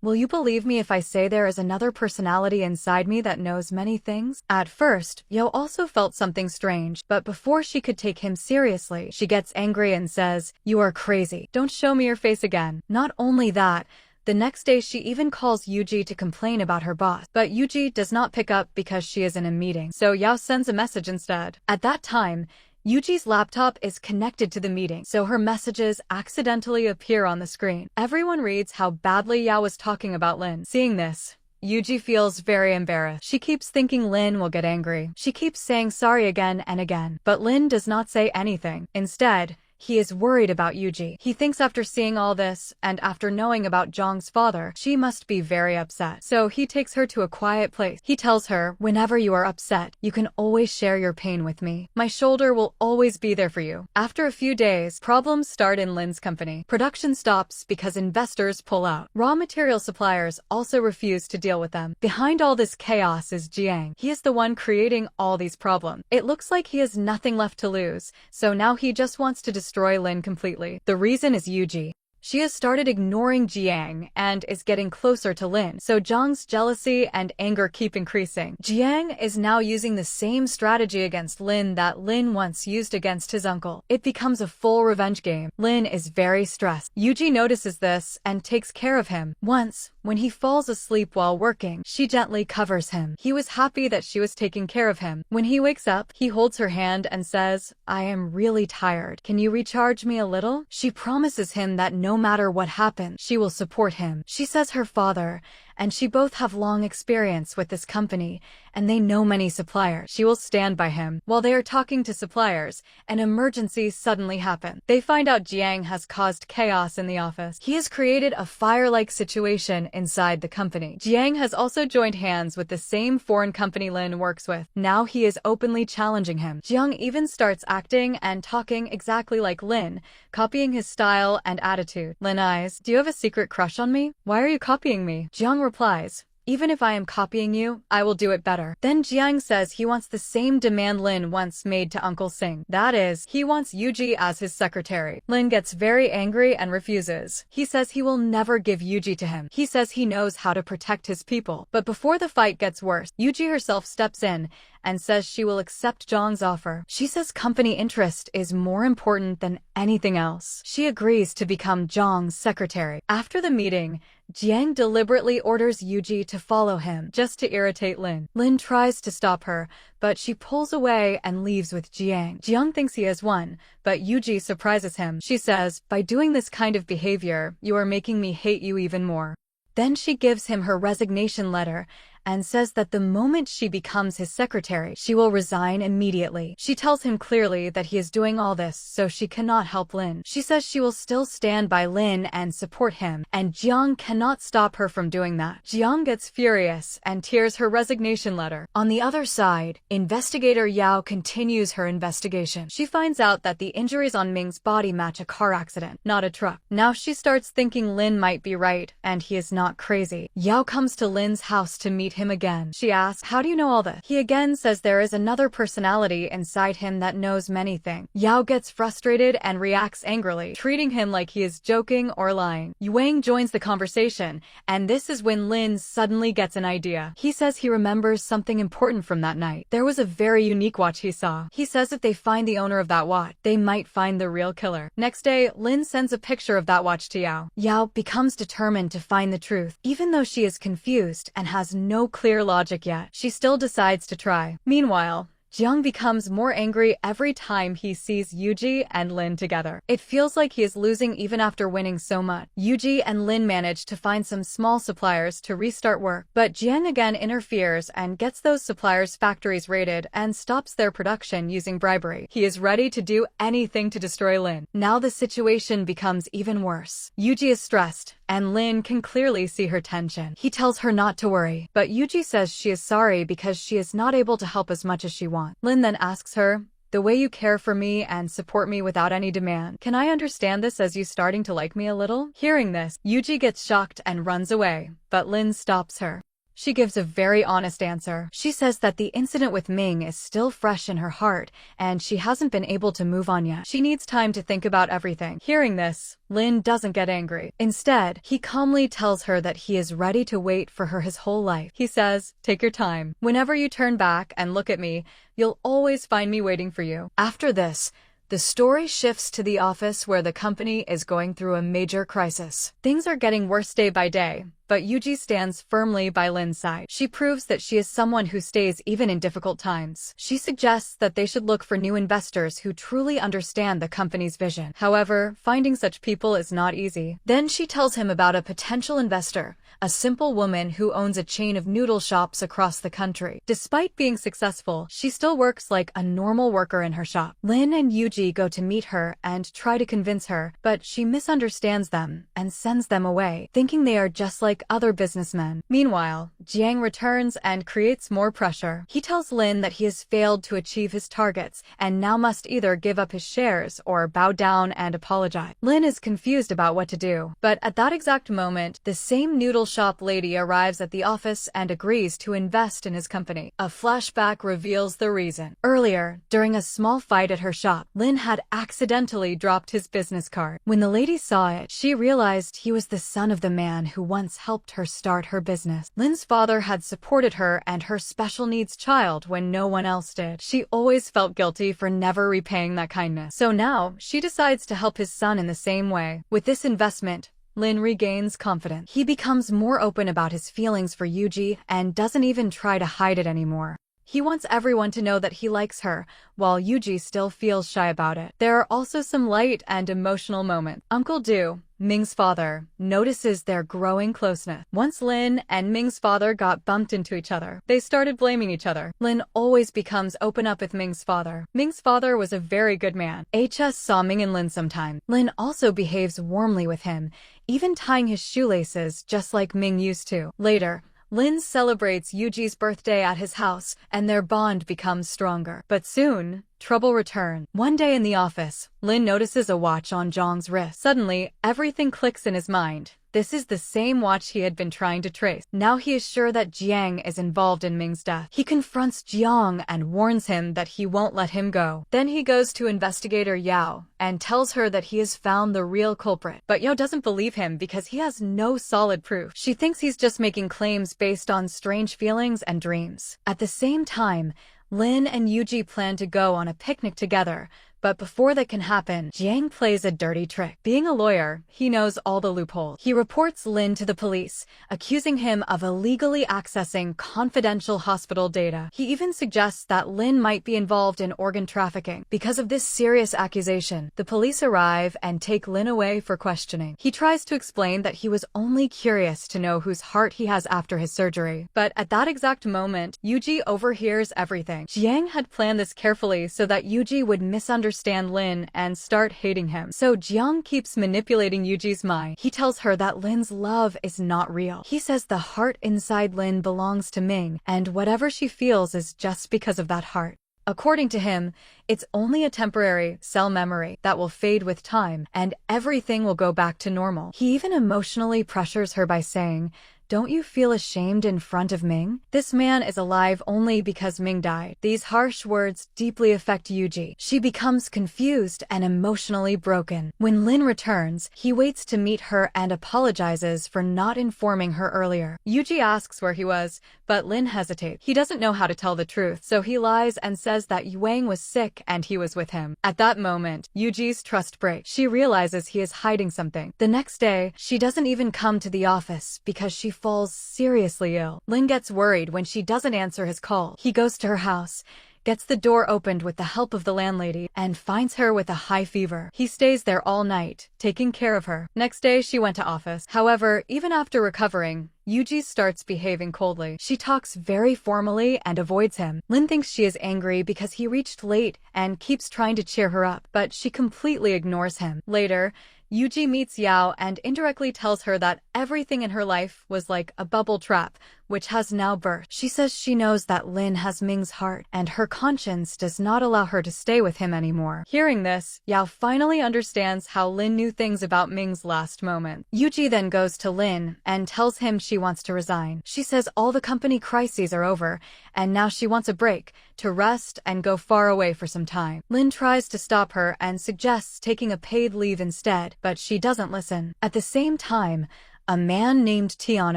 "Will you believe me if I say there is another personality inside me that knows many things?" At first, Yo also felt something strange, but before she could take him seriously, she gets angry and says, "You are crazy. Don't show me your face again." Not only that, the next day she even calls Yuji to complain about her boss. But Yuji does not pick up because she is in a meeting, so Yao sends a message instead. At that time, Yuji's laptop is connected to the meeting, so her messages accidentally appear on the screen. Everyone reads how badly Yao was talking about Lin. Seeing this, Yuji feels very embarrassed. She keeps thinking Lin will get angry. She keeps saying sorry again and again. But Lin does not say anything. Instead, he is worried about Yuji. He thinks after seeing all this, and after knowing about Zhang's father, she must be very upset. So he takes her to a quiet place. He tells her, "Whenever you are upset, you can always share your pain with me. My shoulder will always be there for you." After a few days, problems start in Lin's company. Production stops because investors pull out. Raw material suppliers also refuse to deal with them. Behind all this chaos is Jiang. He is the one creating all these problems. It looks like he has nothing left to lose, so now he just wants to destroy Lin completely. The reason is Yuji. She has started ignoring Jiang and is getting closer to Lin, so Zhang's jealousy and anger keep increasing. Jiang is now using the same strategy against Lin that Lin once used against his uncle. It becomes a full revenge game. Lin is very stressed. Yuji notices this and takes care of him. Once, when he falls asleep while working, she gently covers him. He was happy that she was taking care of him. When he wakes up, he holds her hand and says, "I am really tired. Can you recharge me a little?" She promises him that no matter what happens, she will support him. She says her father and she both have long experience with this company, and they know many suppliers. She will stand by him. While they are talking to suppliers, an emergency suddenly happens. They find out Jiang has caused chaos in the office. He has created a fire-like situation inside the company. Jiang has also joined hands with the same foreign company Lin works with. Now he is openly challenging him. Jiang even starts acting and talking exactly like Lin, copying his style and attitude. Lin eyes, "Do you have a secret crush on me? Why are you copying me?" Jiang replies, Even if I am copying you, I will do it better. Then Jiang says he wants the same demand Lin once made to Uncle Sing. That is, he wants Yuji as his secretary. Lin gets very angry and refuses. He says he will never give Yuji to him. He says he knows how to protect his people. But before the fight gets worse, Yuji herself steps in and says she will accept Jiang's offer. She says company interest is more important than anything else. She agrees to become Jiang's secretary. After the meeting, Jiang deliberately orders Yuji to follow him, just to irritate Lin. Lin tries to stop her, but she pulls away and leaves with Jiang. Jiang thinks he has won, but Yuji surprises him. She says, "By doing this kind of behavior, you are making me hate you even more." Then she gives him her resignation letter and says that the moment she becomes his secretary, she will resign immediately. She tells him clearly that he is doing all this so she cannot help Lin. She says she will still stand by Lin and support him, and Jiang cannot stop her from doing that. Jiang gets furious and tears her resignation letter. On the other side, investigator Yao continues her investigation. She finds out that the injuries on Ming's body match a car accident, not a truck. Now she starts thinking Lin might be right, and he is not crazy. Yao comes to Lin's house to meet him again. She asks, "How do you know all this?" He again says there is another personality inside him that knows many things. Yao gets frustrated and reacts angrily, treating him like he is joking or lying. Yuang joins the conversation, and this is when Lin suddenly gets an idea. He says he remembers something important from that night. There was a very unique watch he saw. He says if they find the owner of that watch, they might find the real killer. Next day, Lin sends a picture of that watch to Yao. Yao becomes determined to find the truth. Even though she is confused and has no clear logic yet, she still decides to try. Meanwhile, Jiang becomes more angry every time he sees Yuji and Lin together. It feels like he is losing even after winning so much. Yuji and Lin manage to find some small suppliers to restart work, but Jiang again interferes and gets those suppliers' factories raided and stops their production using bribery. He is ready to do anything to destroy Lin. Now the situation becomes even worse. Yuji is stressed, and Lin can clearly see her tension. He tells her not to worry, but Yuji says she is sorry because she is not able to help as much as she wants. Lin then asks her, "The way you care for me and support me without any demand, can I understand this as you starting to like me a little?" Hearing this, Yuji gets shocked and runs away, but Lin stops her. She gives a very honest answer. She says that the incident with Ming is still fresh in her heart, and she hasn't been able to move on yet. She needs time to think about everything. Hearing this, Lin doesn't get angry. Instead, he calmly tells her that he is ready to wait for her his whole life. He says, "Take your time. Whenever you turn back and look at me, you'll always find me waiting for you." After this, the story shifts to the office where the company is going through a major crisis. Things are getting worse day by day, but Yuji stands firmly by Lin's side. She proves that she is someone who stays even in difficult times. She suggests that they should look for new investors who truly understand the company's vision. However, finding such people is not easy. Then she tells him about a potential investor, a simple woman who owns a chain of noodle shops across the country. Despite being successful, she still works like a normal worker in her shop. Lin and Yuji go to meet her and try to convince her, but she misunderstands them and sends them away, thinking they are just like other businessmen. Meanwhile, Jiang returns and creates more pressure. He tells Lin that he has failed to achieve his targets and now must either give up his shares or bow down and apologize. Lin is confused about what to do, but at that exact moment, the same noodle shop lady arrives at the office and agrees to invest in his company. A flashback reveals the reason. Earlier, during a small fight at her shop, Lin had accidentally dropped his business card. When the lady saw it, she realized he was the son of the man who once helped her start her business. Lin's father had supported her and her special needs child when no one else did. She always felt guilty for never repaying that kindness. So now, she decides to help his son in the same way. With this investment, Lin regains confidence. He becomes more open about his feelings for Yuji and doesn't even try to hide it anymore. He wants everyone to know that he likes her, while Yuji still feels shy about it. There are also some light and emotional moments. Uncle Du, Ming's father, notices their growing closeness. Once Lin and Ming's father got bumped into each other, they started blaming each other. Lin always becomes open up with Ming's father. Ming's father was a very good man. HS saw Ming and Lin sometimes. Lin also behaves warmly with him, even tying his shoelaces just like Ming used to. Later, Lin celebrates Yuji's birthday at his house, and their bond becomes stronger. But soon, trouble returns. One day in the office, Lin notices a watch on Zhang's wrist. Suddenly, everything clicks in his mind. This is the same watch he had been trying to trace. Now he is sure that Jiang is involved in Ming's death. He confronts Jiang and warns him that he won't let him go. Then he goes to investigator Yao and tells her that he has found the real culprit. But Yao doesn't believe him because he has no solid proof. She thinks he's just making claims based on strange feelings and dreams. At the same time, Lin and Yuji plan to go on a picnic together, but before that can happen, Jiang plays a dirty trick. Being a lawyer, he knows all the loopholes. He reports Lin to the police, accusing him of illegally accessing confidential hospital data. He even suggests that Lin might be involved in organ trafficking. Because of this serious accusation, the police arrive and take Lin away for questioning. He tries to explain that he was only curious to know whose heart he has after his surgery. But at that exact moment, Yuji overhears everything. Jiang had planned this carefully so that Yuji would misunderstand Lin and start hating him. So Jiang keeps manipulating Yuji's mind. He tells her that Lin's love is not real. He says the heart inside Lin belongs to Ming, and whatever she feels is just because of that heart. According to him, it's only a temporary cell memory that will fade with time, and everything will go back to normal. He even emotionally pressures her by saying, "Don't you feel ashamed in front of Ming? This man is alive only because Ming died." These harsh words deeply affect Yuji. She becomes confused and emotionally broken. When Lin returns, he waits to meet her and apologizes for not informing her earlier. Yuji asks where he was, but Lin hesitates. He doesn't know how to tell the truth, so he lies and says that Yuang was sick and he was with him. At that moment, Yuji's trust breaks. She realizes he is hiding something. The next day, she doesn't even come to the office because she falls seriously ill. Lin gets worried when she doesn't answer his call. He goes to her house, gets the door opened with the help of the landlady, and finds her with a high fever. He stays there all night, taking care of her. Next day, she went to office. However, even after recovering, Yuji starts behaving coldly. She talks very formally and avoids him. Lin thinks she is angry because he reached late and keeps trying to cheer her up, but she completely ignores him. Later, Yuji meets Yao and indirectly tells her that everything in her life was like a bubble trap, which has now burst. She says she knows that Lin has Ming's heart, and her conscience does not allow her to stay with him anymore. Hearing this, Yao finally understands how Lin knew things about Ming's last moment. Yuji then goes to Lin and tells him she wants to resign. She says all the company crises are over, and now she wants a break, to rest and go far away for some time. Lin tries to stop her and suggests taking a paid leave instead, but she doesn't listen. At the same time, a man named Tian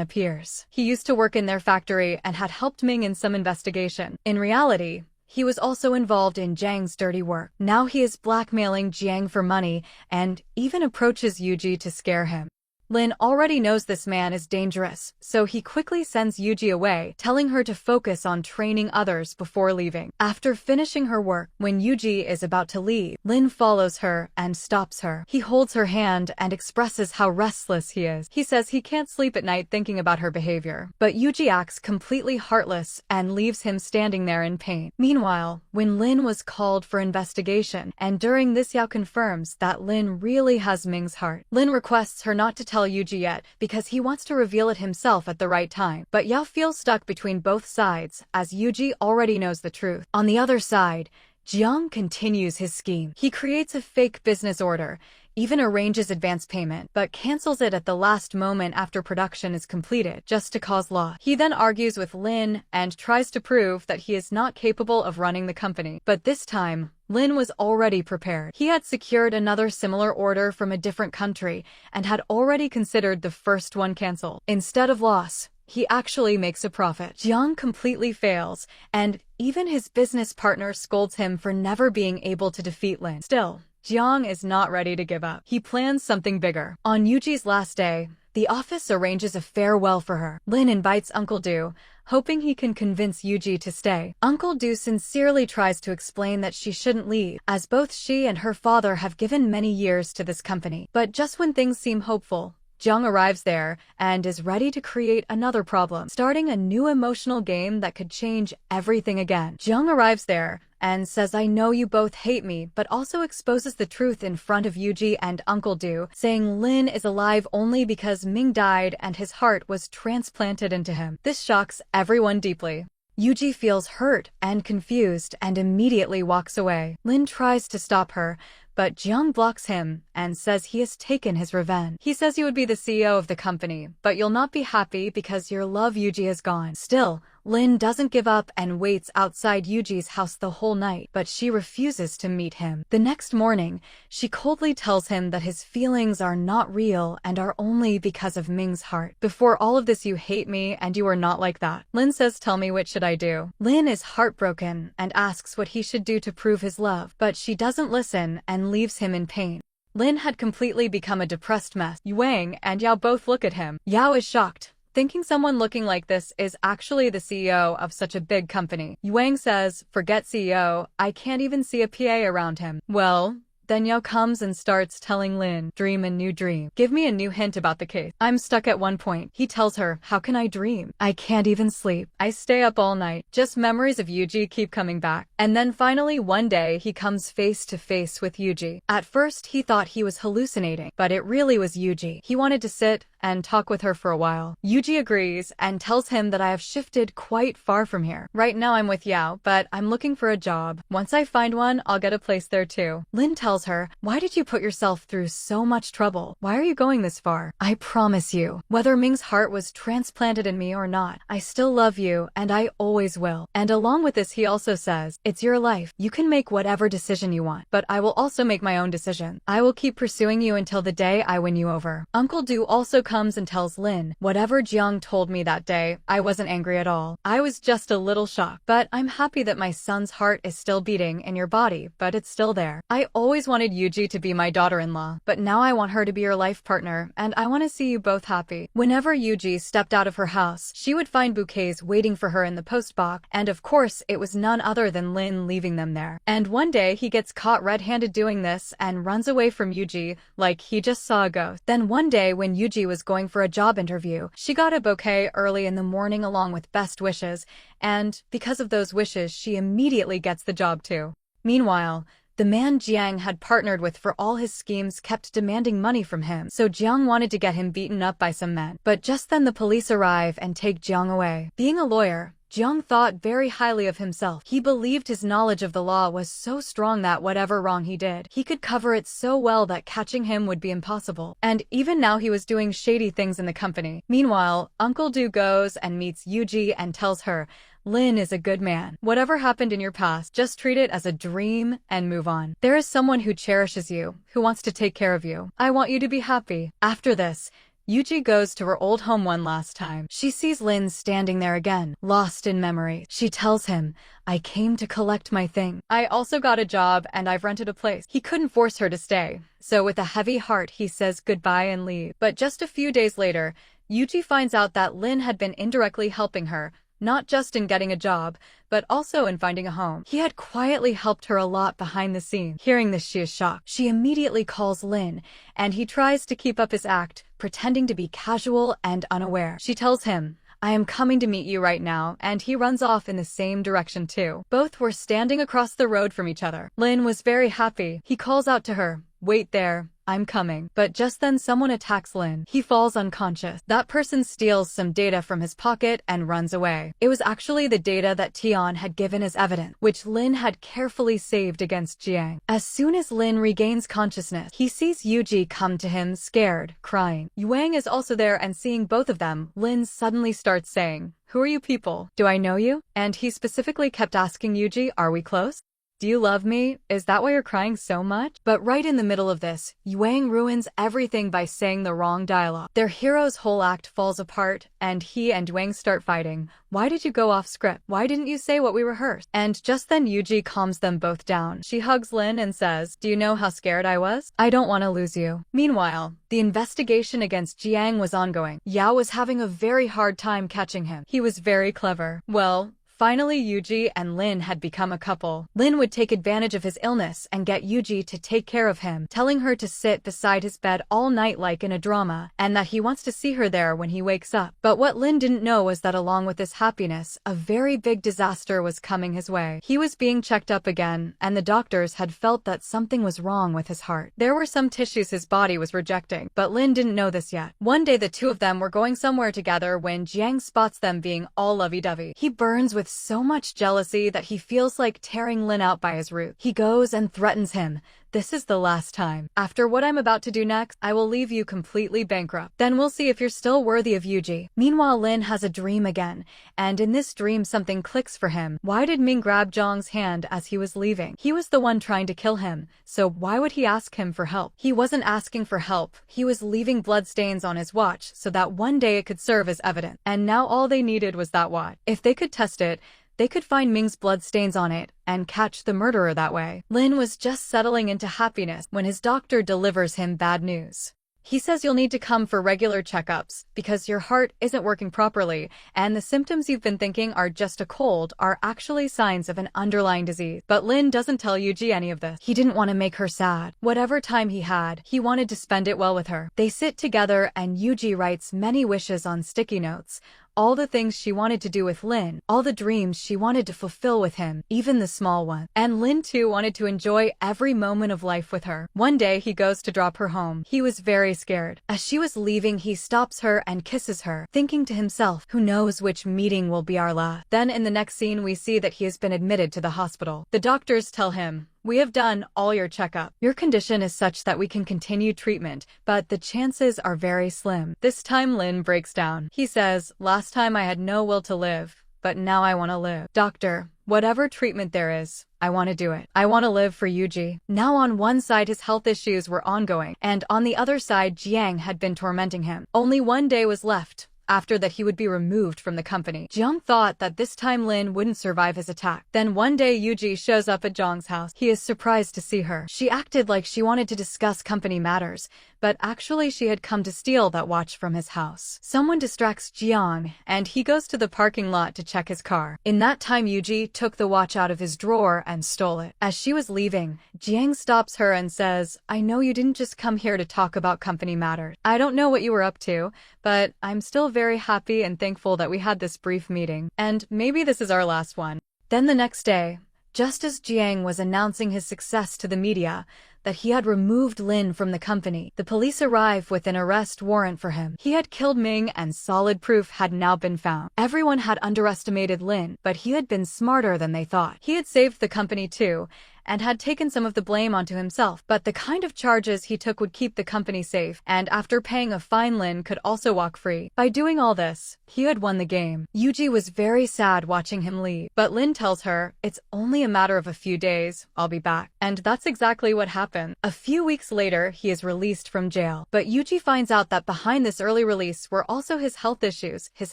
appears. He used to work in their factory and had helped Ming in some investigation. In reality, he was also involved in Jiang's dirty work. Now he is blackmailing Jiang for money and even approaches Yuji to scare him. Lin already knows this man is dangerous, so he quickly sends Yuji away, telling her to focus on training others before leaving. After finishing her work, when Yuji is about to leave, Lin follows her and stops her. He holds her hand and expresses how restless he is. He says he can't sleep at night thinking about her behavior, but Yuji acts completely heartless and leaves him standing there in pain. Meanwhile, when Lin was called for investigation, and during this Yao confirms that Lin really has Ming's heart. Lin requests her not to tell Yuji yet because he wants to reveal it himself at the right time. But Yao feels stuck between both sides as Yuji already knows the truth. On the other side, Jiang continues his scheme. He creates a fake business order, even arranges advance payment, but cancels it at the last moment after production is completed, just to cause loss. He then argues with Lin and tries to prove that he is not capable of running the company. But this time, Lin was already prepared. He had secured another similar order from a different country and had already considered the first one canceled. Instead of loss, he actually makes a profit. Jiang completely fails, and even his business partner scolds him for never being able to defeat Lin. Still, Jiang is not ready to give up. He plans something bigger. On Yuji's last day, the office arranges a farewell for her. Lin invites Uncle Du, hoping he can convince Yuji to stay. Uncle Du sincerely tries to explain that she shouldn't leave, as both she and her father have given many years to this company. But just when things seem hopeful, Jiang arrives there and is ready to create another problem, starting a new emotional game that could change everything again. Jiang arrives there and says, "I know you both hate me," but also exposes the truth in front of Yuji and Uncle Du, saying Lin is alive only because Ming died and his heart was transplanted into him. This shocks everyone deeply. Yuji feels hurt and confused and immediately walks away. Lin tries to stop her, but Jiang blocks him and says he has taken his revenge. He says you would be the CEO of the company, but you'll not be happy because your love Yuji is gone. Still, Lin doesn't give up and waits outside Yuji's house the whole night, but she refuses to meet him. The next morning, she coldly tells him that his feelings are not real and are only because of Ming's heart. Before all of this, you hate me and you are not like that. Lin says, tell me, what should I do? Lin is heartbroken and asks what he should do to prove his love, but she doesn't listen and leaves him in pain. Lin had completely become a depressed mess. Wang and Yao both look at him. Yao is shocked, thinking someone looking like this is actually the CEO of such a big company. Wang says, forget CEO, I can't even see a PA around him. Well, then Yao comes and starts telling Lin, dream a new dream. Give me a new hint about the case. I'm stuck at one point. He tells her, how can I dream? I can't even sleep. I stay up all night. Just memories of Yuji keep coming back. And then finally one day he comes face to face with Yuji. At first he thought he was hallucinating, but it really was Yuji. He wanted to sit and talk with her for a while. Yuji agrees and tells him that I have shifted quite far from here. Right now I'm with Yao, but I'm looking for a job. Once I find one, I'll get a place there too. Lin tells her, why did you put yourself through so much trouble? Why are you going this far? I promise you, whether Ming's heart was transplanted in me or not, I still love you and I always will. And along with this he also says, it's your life. You can make whatever decision you want, but I will also make my own decision. I will keep pursuing you until the day I win you over. Uncle Du also comes and tells Lin, whatever Jiang told me that day, I wasn't angry at all. I was just a little shocked, but I'm happy that my son's heart is still beating in your body, but it's still there. I always wanted Yuji to be my daughter-in-law, but now I want her to be your life partner, and I want to see you both happy. Whenever Yuji stepped out of her house, she would find bouquets waiting for her in the post box, and of course, it was none other than Lin leaving them there. And one day, he gets caught red-handed doing this and runs away from Yuji like he just saw a ghost. Then one day, when Yuji was going for a job interview, she got a bouquet early in the morning along with best wishes, and because of those wishes, she immediately gets the job too. Meanwhile, the man Jiang had partnered with for all his schemes kept demanding money from him, so Jiang wanted to get him beaten up by some men. But just then the police arrive and take Jiang away. Being a lawyer, Jiang thought very highly of himself. He believed his knowledge of the law was so strong that whatever wrong he did, he could cover it so well that catching him would be impossible. And even now he was doing shady things in the company. Meanwhile, Uncle Du goes and meets Yuji and tells her, Lin is a good man. Whatever happened in your past, just treat it as a dream and move on. There is someone who cherishes you, who wants to take care of you. I want you to be happy. After this, Yuji goes to her old home one last time. She sees Lin standing there again, lost in memory. She tells him, I came to collect my thing. I also got a job and I've rented a place. He couldn't force her to stay, so with a heavy heart he says goodbye and leaves. But just a few days later, Yuji finds out that Lin had been indirectly helping her, not just in getting a job, but also in finding a home. He had quietly helped her a lot behind the scenes. Hearing this, she is shocked. She immediately calls Lin, and he tries to keep up his act, pretending to be casual and unaware. She tells him, I am coming to meet you right now, and he runs off in the same direction too. Both were standing across the road from each other. Lin was very happy. He calls out to her, wait there. I'm coming. But just then someone attacks Lin. He falls unconscious. That person steals some data from his pocket and runs away. It was actually the data that Tian had given as evidence, which Lin had carefully saved against Jiang. As soon as Lin regains consciousness, he sees Yuji come to him, scared, crying. Wang is also there, and seeing both of them, Lin suddenly starts saying, who are you people? Do I know you? And he specifically kept asking Yuji, are we close? Do you love me? Is that why you're crying so much? But right in the middle of this, Wang ruins everything by saying the wrong dialogue. Their hero's whole act falls apart, and he and Wang start fighting. Why did you go off script? Why didn't you say what we rehearsed? And just then Yuji calms them both down. She hugs Lin and says, do you know how scared I was? I don't want to lose you. Meanwhile, the investigation against Jiang was ongoing. Yao was having a very hard time catching him. He was very clever. Well, finally, Yuji and Lin had become a couple. Lin would take advantage of his illness and get Yuji to take care of him, telling her to sit beside his bed all night like in a drama, and that he wants to see her there when he wakes up. But what Lin didn't know was that along with this happiness, a very big disaster was coming his way. He was being checked up again, and the doctors had felt that something was wrong with his heart. There were some tissues his body was rejecting, but Lin didn't know this yet. One day the two of them were going somewhere together when Jiang spots them being all lovey-dovey. He burns with so much jealousy that he feels like tearing Lin out by his roots. He goes and threatens him, this is the last time. After what I'm about to do next, I will leave you completely bankrupt. Then we'll see if you're still worthy of Yuji. Meanwhile, Lin has a dream again, and in this dream something clicks for him. Why did Ming grab Zhang's hand as he was leaving? He was the one trying to kill him, so why would he ask him for help? He wasn't asking for help, he was leaving bloodstains on his watch so that one day it could serve as evidence. And now all they needed was that watch. If they could test it, they could find Ming's bloodstains on it and catch the murderer that way. Lin was just settling into happiness when his doctor delivers him bad news. He says you'll need to come for regular checkups because your heart isn't working properly, and the symptoms you've been thinking are just a cold are actually signs of an underlying disease. But Lin doesn't tell Yuji any of this. He didn't want to make her sad. Whatever time he had, he wanted to spend it well with her. They sit together and Yuji writes many wishes on sticky notes. All the things she wanted to do with Lin, all the dreams she wanted to fulfill with him, even the small one. And Lin too wanted to enjoy every moment of life with her. One day he goes to drop her home. He was very scared. As she was leaving, he stops her and kisses her, thinking to himself, who knows which meeting will be our last. Then in the next scene we see that he has been admitted to the hospital. The doctors tell him, "We have done all your checkup. Your condition is such that we can continue treatment, but the chances are very slim." This time Lin breaks down. He says, "Last time I had no will to live, but now I want to live. Doctor, whatever treatment there is, I want to do it. I want to live for Yuji." Now on one side his health issues were ongoing, and on the other side Jiang had been tormenting him. Only one day was left. After that he would be removed from the company. Jiang thought that this time Lin wouldn't survive his attack. Then one day Yuji shows up at Zhang's house. He is surprised to see her. She acted like she wanted to discuss company matters, but actually she had come to steal that watch from his house. Someone distracts Jiang, and he goes to the parking lot to check his car. In that time Yuji took the watch out of his drawer and stole it. As she was leaving, Jiang stops her and says, "I know you didn't just come here to talk about company matters. I don't know what you were up to, but I'm still very happy and thankful that we had this brief meeting, and maybe this is our last one." Then the next day, just as Jiang was announcing his success to the media, that he had removed Lin from the company, the police arrive with an arrest warrant for him. He had killed Ming and solid proof had now been found. Everyone had underestimated Lin, but he had been smarter than they thought. He had saved the company too, and had taken some of the blame onto himself, but the kind of charges he took would keep the company safe, and after paying a fine Lin could also walk free. By doing all this, he had won the game. Yuji was very sad watching him leave, but Lin tells her, "It's only a matter of a few days, I'll be back." And that's exactly what happened. A few weeks later, he is released from jail, but Yuji finds out that behind this early release were also his health issues. His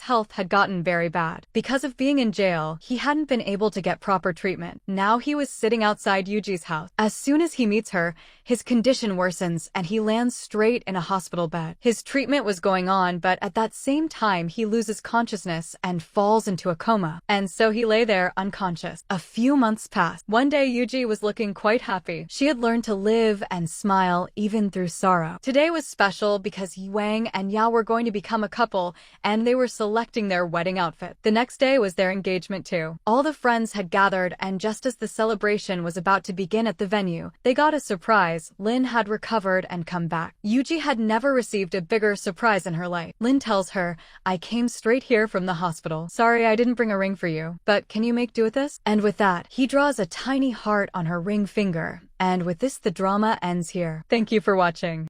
health had gotten very bad. Because of being in jail, he hadn't been able to get proper treatment. Now he was sitting outside Yuji's house. As soon as he meets her, his condition worsens and he lands straight in a hospital bed. His treatment was going on, but at that same time he loses consciousness and falls into a coma. And so he lay there unconscious. A few months passed. One day Yuji was looking quite happy. She had learned to live and smile even through sorrow. Today was special because Wang and Yao were going to become a couple, and they were selecting their wedding outfit. The next day was their engagement too. All the friends had gathered, and just as the celebration was about to begin at the venue, they got a surprise. Lin had recovered and come back. Yuji had never received a bigger surprise in her life. Lin tells her, "I came straight here from the hospital. Sorry I didn't bring a ring for you, but can you make do with this?" And with that, he draws a tiny heart on her ring finger. And with this, the drama ends here. Thank you for watching.